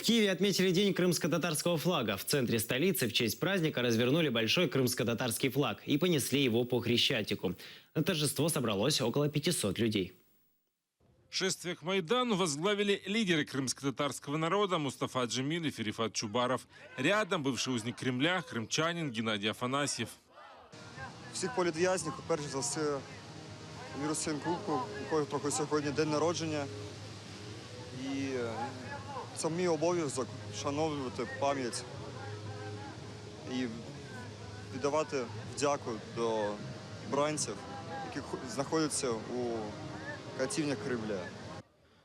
В Киеве отметили День крымско-татарского флага. В центре столицы в честь праздника развернули большой крымско-татарский флаг и понесли его по Хрещатику. На торжество собралось около 500 людей. Шествие к Майдану возглавили лидеры крымско-татарского народа Мустафа Джемилев и Рифат Чубаров. Рядом бывший узник Кремля, крымчанин Геннадий Афанасьев. Всіх політв'язнів, перш за все, віру Сенкруку, якого трохи сьогодні день народження. І це мій обов'язок вшановувати пам'ять і віддавати вдяку до бранців, які знаходяться у катівнях Кремля.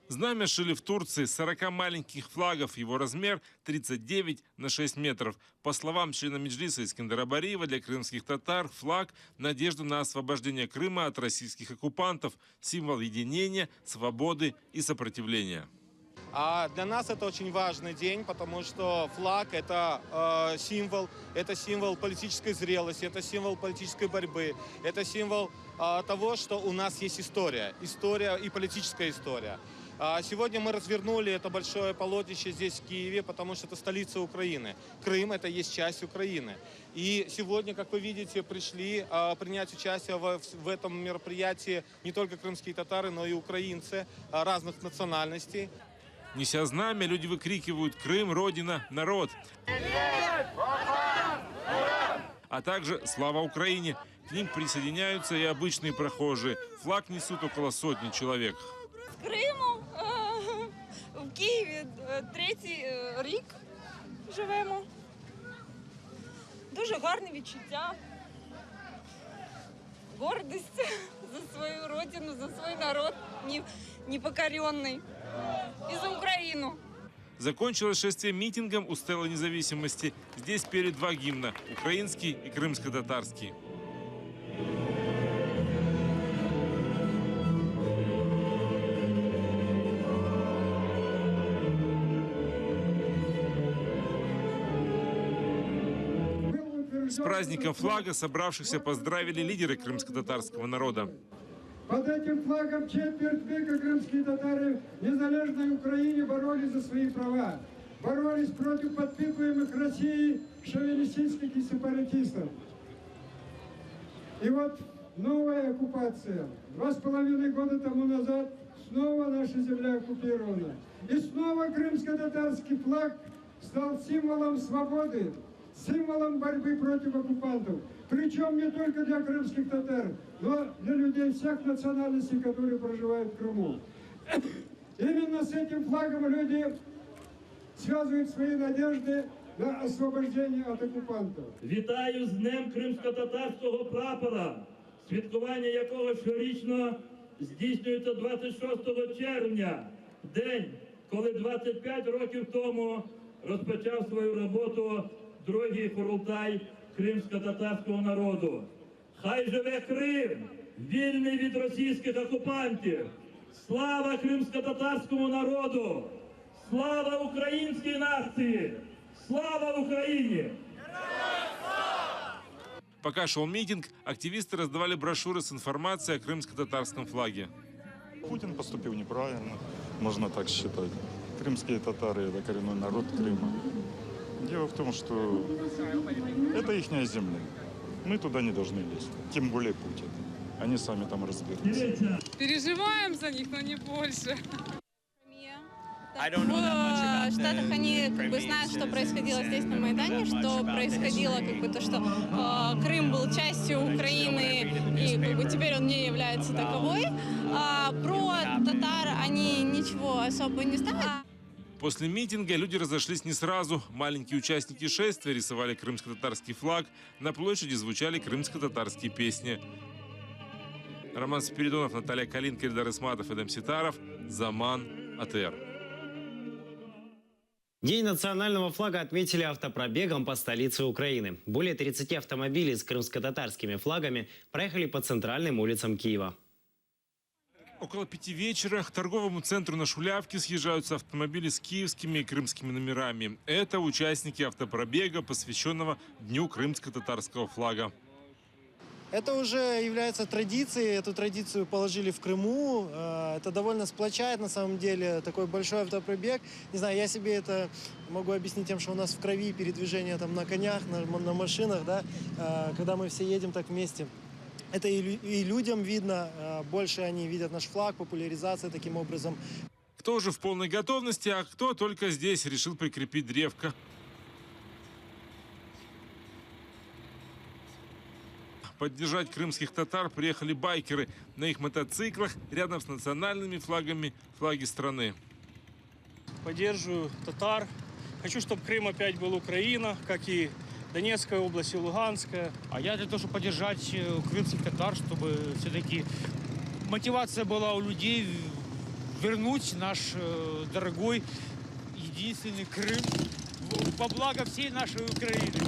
Знамя шили в Турции с 40 маленьких флагов. Его размер 39 на 6 метров. По словам члена Меджлиса Искандера Бариева, для крымских татар флаг – надежда на освобождение Крыма от российских оккупантов, символ единения, свободы и сопротивления. А для нас это очень важный день, потому что флаг – это символ политической зрелости, это символ политической борьбы, это символ того, что у нас есть история и политическая история. Сегодня мы развернули это большое полотнище здесь, в Киеве, потому что это столица Украины. Крым – это есть часть Украины. И сегодня, как вы видите, пришли принять участие в этом мероприятии не только крымские татары, но и украинцы разных национальностей. Неся знамя, люди выкрикивают «Крым, Родина, народ!», а также «Слава Украине!». К ним присоединяются и обычные прохожие. Флаг несут около сотни человек. В Криму, в Києві третій рік живемо. Дуже гарне відчуття. Гордість за свою родину, за свой народ непокоренный. И за Украину. Закончилось шествие митингом у Стелы Независимости. Здесь пели два гимна – украинский и крымско-татарский. С праздником флага собравшихся поздравили лидеры крымско-татарского народа. Под этим флагом четверть века крымские татары в незалежной Украине боролись за свои права. Боролись против подпитываемых Россией шовинистических и сепаратистов. И вот новая оккупация. 2,5 года тому назад снова наша земля оккупирована. И снова крымско-татарский флаг стал символом свободы, символом борьбы против оккупантов. Причем не только для крымских татар, но для людей всех национальностей, которые проживают в Крыму. Именно с этим флагом люди связывают свои надежды на освобождение от оккупантов. Вітаю з Днем кримсько-татарського прапора, святкування якого щорічно здійснюється 26 червня, день, коли 25 років тому розпочав свою роботу другий Курултай кримсько-татарського народу. Хай живе Крим, вільний від російських окупантів! Слава кримсько-татарському народу! Слава українській нації! Слава Україні! Пока шел митинг, активисты раздавали брошюры с информацией о крымско-татарском флаге. Путин поступил неправильно, можно так считать. Крымские татары – это коренной народ Крыма. Дело в том, что это ихняя земля. Мы туда не должны лезть, тем более Путин. Они сами там разберутся. Переживаем за них, но не больше. В Штатах они знают, что происходило здесь на Майдане, что происходило то, что Крым был частью Украины, и теперь он не является таковой. Про татар они ничего особо не знают. После митинга люди разошлись не сразу. Маленькие участники шествия рисовали крымско-татарский флаг. На площади звучали крымско-татарские песни. Роман Спиридонов, Наталья Калинка, Ильдар Исматов, Эдем Ситаров. Заман, АТР. День национального флага отметили автопробегом по столице Украины. Более 30 автомобилей с крымско-татарскими флагами проехали по центральным улицам Киева. Около 5 вечера к торговому центру на Шулявке съезжаются автомобили с киевскими и крымскими номерами. Это участники автопробега, посвященного Дню крымско-татарского флага. Это уже является традицией, эту традицию положили в Крыму. Это довольно сплочает на самом деле, такой большой автопробег. Не знаю, я себе это могу объяснить тем, что у нас в крови передвижение там на конях, на машинах, да, когда мы все едем так вместе. Это и людям видно, больше они видят наш флаг, популяризация таким образом. Кто уже в полной готовности, а кто только здесь решил прикрепить древко. Поддержать крымских татар приехали байкеры на их мотоциклах рядом с национальными флагами флаги страны. Поддерживаю татар. Хочу, чтобы Крым опять был Украина, как и Донецкая область и Луганская. А я для того, чтобы поддержать крымских татар, чтобы все-таки мотивация была у людей вернуть наш дорогой, единственный Крым во благо всей нашей Украины.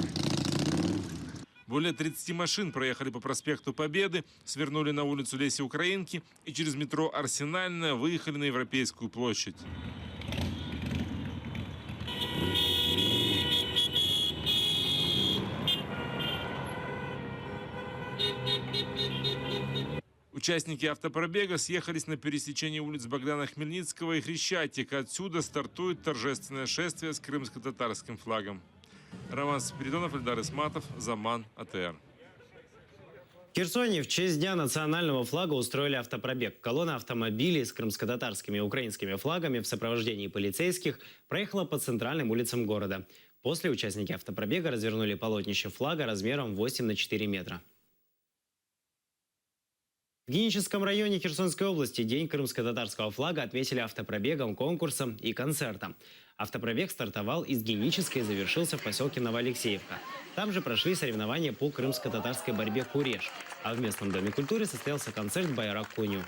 Более 30 машин проехали по проспекту Победы, свернули на улицу Леси Украинки и через метро Арсенальная выехали на Европейскую площадь. Участники автопробега съехались на пересечении улиц Богдана Хмельницкого и Хрещатика. Отсюда стартует торжественное шествие с крымско-татарским флагом. Роман Спиридонов, Эльдар Исматов, Заман, АТР. В Херсоне в честь Дня национального флага устроили автопробег. Колонна автомобилей с крымско-татарскими и украинскими флагами в сопровождении полицейских проехала по центральным улицам города. После участники автопробега развернули полотнище флага размером 8 на 4 метра. В Геническом районе Херсонской области День крымско-татарского флага отметили автопробегом, конкурсом и концертом. Автопробег стартовал из Генической и завершился в поселке Новоалексеевка. Там же прошли соревнования по крымско-татарской борьбе «Куреш». А в местном доме культуры состоялся концерт «Байрак Куню».